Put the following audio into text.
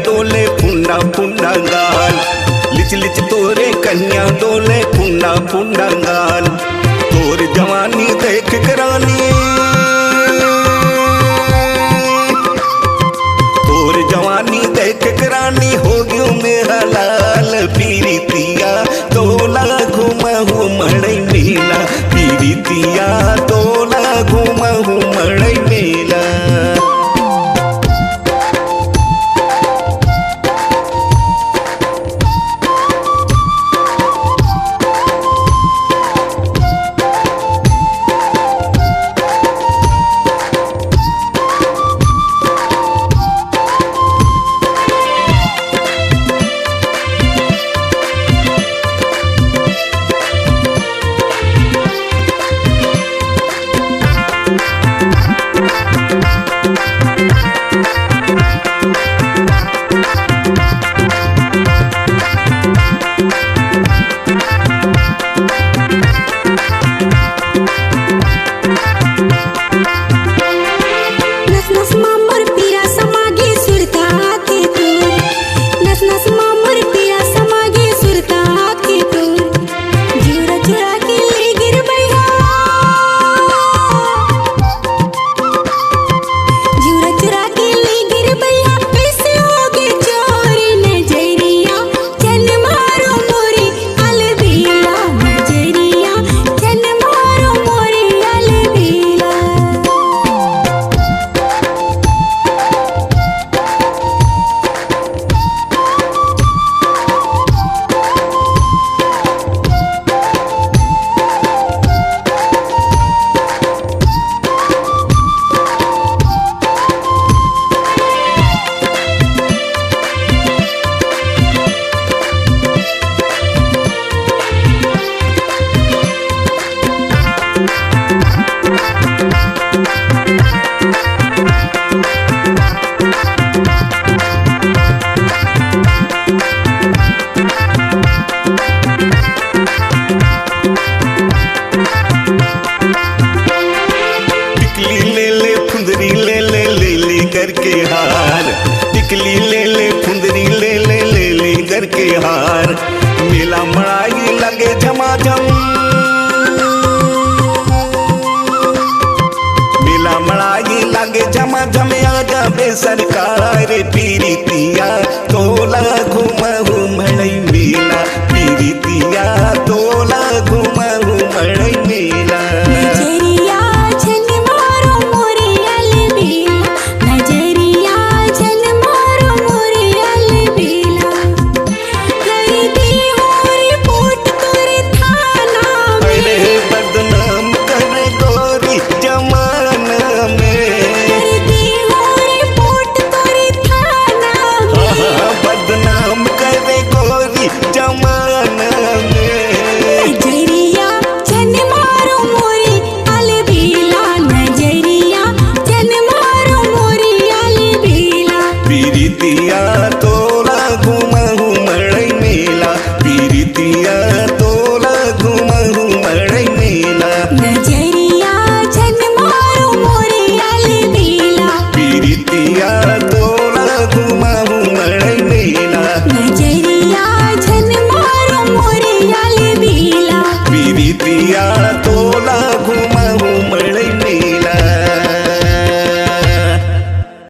डोले फुंडा फुंडा गाल, लिच लिच तोरे कन्या डोले फुंडा फुंडा गाल। तोर जवानी देख करानी, तोर जवानी देख करानी हो गयो मेरा लाल। पीरितिया तोला घुमहु मड़ई मेला, पीरितिया तोला घुमहु मड़ई मेला। करके हार, टिकली ले ले फुंदरी ले ले ले ले करके हार। मेला मड़ाई लगे झमाझम, मेला मड़ाई लगे झमाझम आजा बे सरकार। पीरितिया तोला घुमहु मड़ई मेला, पीरितिया तोला घुमहु मड़ई मेला। पीरितिया तोला घुमहु मड़ई मेला, पीरितिया तोला घुमहु मड़ई मेला। नजरिया छन मारो मोरे अलबेला, पीरितिया तोला घुमहु मड़ई मेला। नजरिया छन मारो मोरे अलबेला, पीरितिया